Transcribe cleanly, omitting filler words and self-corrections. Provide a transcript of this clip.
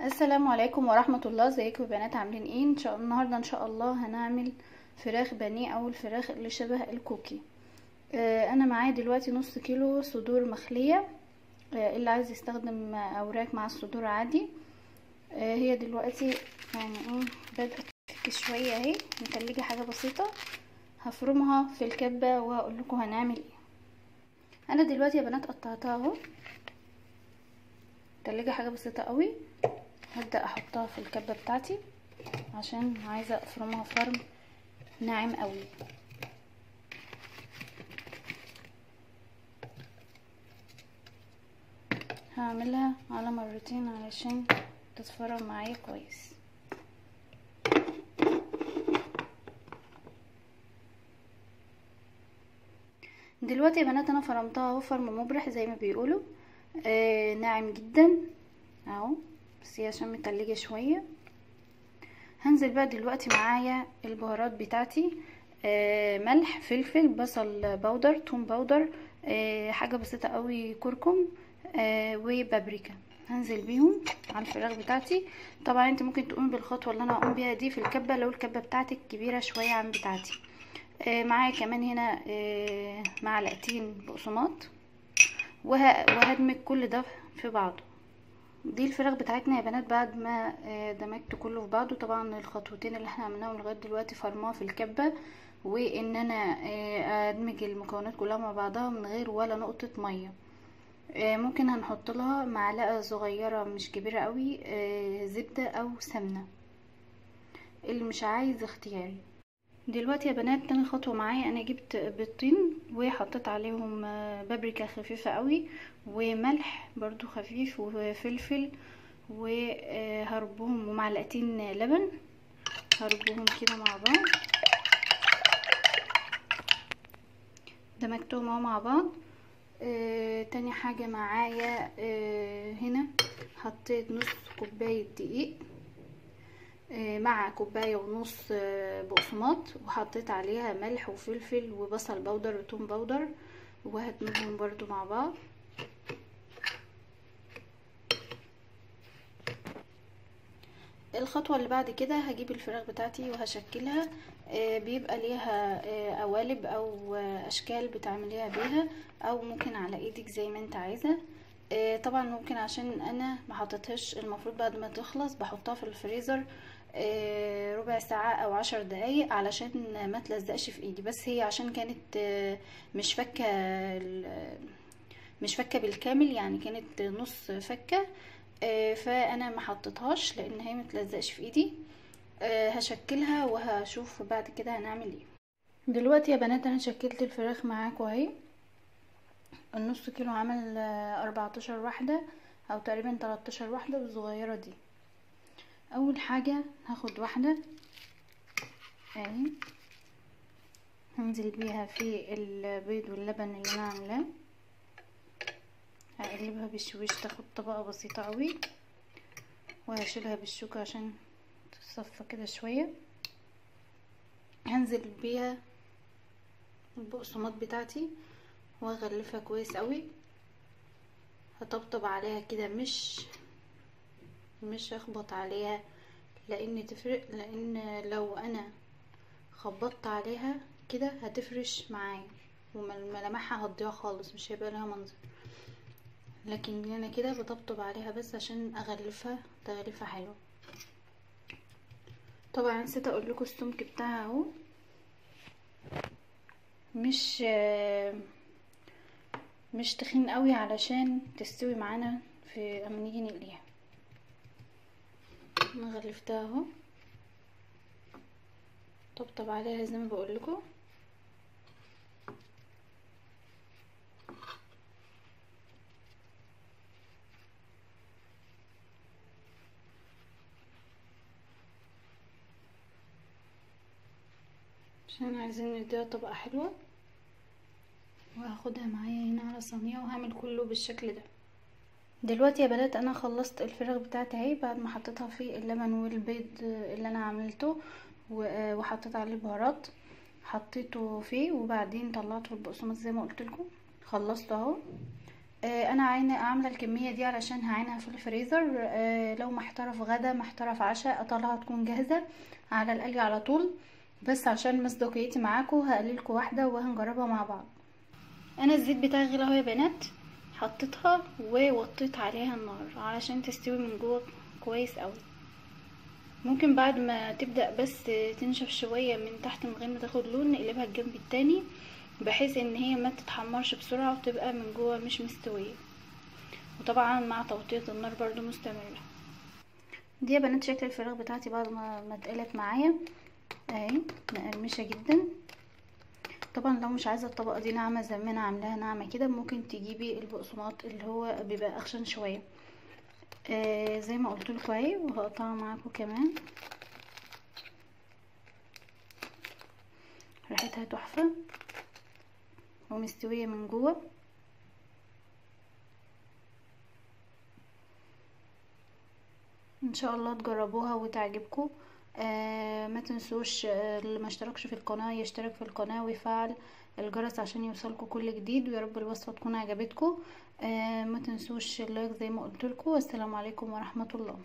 السلام عليكم ورحمة الله. ازيكم يا بنات؟ عاملين ايه؟ النهارده ان شاء الله هنعمل فراخ بانيه او الفراخ اللي شبه الكوكي. انا معايا دلوقتي نص كيلو صدور مخلية. اللي عايز يستخدم اوراق مع الصدور عادي. هي دلوقتي يعني ايه بدأت تفك شوية اهي، متلجة حاجة بسيطة. هفرمها في الكبة وهقول لكم هنعمل ايه. انا دلوقتي يا بنات قطعتها اهو، متلجة حاجة بسيطة قوي. هبدأ احطها في الكبة بتاعتي عشان عايزة افرمها فرم ناعم قوي. هعملها على مرتين علشان تتفرم معايا كويس. دلوقتي يا بنات انا فرمتها اهو فرم مبرح زي ما بيقولوا. ناعم جدا اهو، بس هي عشان متلجة شوية. هنزل بقى دلوقتي معايا البهارات بتاعتي، ملح، فلفل، بصل بودر، توم بودر، حاجة بسيطة قوي، كركم، وبابريكا. هنزل بيهم على الفراخ بتاعتي. طبعا انت ممكن تقومي بالخطوة اللي انا هقوم بيها دي في الكبة لو الكبة بتاعتك كبيرة شوية عن بتاعتي. معايا كمان هنا معلقتين بقسماط، وهدمج كل ده في بعضه. دي الفراخ بتاعتنا يا بنات بعد ما دمجت كله في بعضه. طبعا الخطوتين اللي احنا عملناهم لغايه دلوقتي فرماه في الكبه، وان انا ادمج المكونات كلها مع بعضها من غير ولا نقطه ميه. ممكن هنحط لها معلقه صغيره مش كبيره قوي زبده او سمنه، اللي مش عايز اختياري. دلوقتي يا بنات تاني خطوه معايا، انا جبت بيضتين وحطيت عليهم بابريكا خفيفه قوي، وملح برضو خفيف، وفلفل، وهربهم، ومعلقتين لبن. هربهم كده مع بعض، دمجتهم اهو مع بعض. تاني حاجة معايا هنا حطيت نص كوباية دقيق مع كوباية ونص بقسماط، وحطيت عليها ملح وفلفل وبصل بودر وتوم بودر، وهدمجهم برضو مع بعض. الخطوة اللي بعد كده هجيب الفراخ بتاعتي وهشكلها. بيبقى ليها قوالب او اشكال بتعمليها بيها، او ممكن على ايدك زي ما انت عايزة. طبعا ممكن عشان انا ما حطيتهاش، المفروض بعد ما تخلص بحطها في الفريزر ربع ساعة او 10 دقايق علشان ما تلزقش في ايدي. بس هي عشان كانت مش فكة بالكامل، يعني كانت نص فكة، فانا ما حطيتهاش لان هي متلزقش في ايدي. هشكلها وهشوف بعد كده هنعمل ايه. دلوقتي يا بنات انا شكلت الفراخ معاكم اهي. النص كيلو عمل 14 واحدة او تقريبا 13 واحدة بالصغيرة دي. اول حاجة هاخد واحدة اهي، هنزل بيها في البيض واللبن اللي انا عاملاه. هقلبها بالشويش تاخد طبقة بسيطة قوي، وهشيلها بالشوكة عشان تصفى كده شوية. هنزل بيها البقسماط بتاعتي واغلفها كويس قوي. هطبطب عليها كده، مش اخبط عليها لان تفرق، لان لو انا خبطت عليها كده هتفرش معايا وملامحها هتضيع خالص، مش هيبقى لها منظر. لكن انا كده بطبطب عليها بس عشان اغلفها تغليفه حلوه. طبعا نسيت اقول لكم السمك بتاعها اهو، مش تخين قوي علشان تستوي معانا في اما نيجي نقليها. انا غلفتها اهو، طبطب عليها زي ما بقول لكم. عشان عايزين نديها طبقة حلوة. وهاخدها معايا هنا على صينية وهعمل كله بالشكل ده. دلوقتي يا بنات انا خلصت الفراخ بتاعتي اهي بعد ما حطيتها في اللبن والبيض اللي انا عملته، وحطيت عليه بهارات، حطيته فيه، وبعدين طلعته البقسماط زي ما قلت لكم. خلصت اهو. انا عامله الكميه دي علشان هعينها في الفريزر. لو محتاره في غدا محتاره في عشاء اطلعها تكون جاهزه على القلي على طول. بس عشان مصداقيتي معاكم هقللكوا واحده وهنجربها مع بعض. انا الزيت بتاعي غلى اهو يا بنات، حطيتها ووطيت عليها النار علشان تستوي من جوه كويس قوي. ممكن بعد ما تبدأ بس تنشف شوية من تحت من غير ما تاخد لون نقلبها الجنب التاني، بحيث ان هي ما تتحمرش بسرعة وتبقى من جوه مش مستوية، وطبعا مع توطية النار برضو مستمرة. دي يا بنات شكل الفراخ بتاعتي بعد ما اتقلت معايا اهي، مقرمشة جدا. طبعا لو مش عايزة الطبقة دي ناعمة زي ما انا عاملاها ناعمة كده، ممكن تجيبي البقسماط اللي هو بيبقى اخشن شوية. زي ما قلت لكم اهي، وهقطعها معاكم كمان. ريحتها تحفة ومستوية من جوه. ان شاء الله تجربوها وتعجبكم. ما تنسوش اللي ما اشتركش في القناة يشترك في القناة ويفعل الجرس عشان يوصلكم كل جديد، ويا رب الوصفة تكون عجبتكم. ما تنسوش اللايك زي ما قلت لكم. والسلام عليكم ورحمة الله.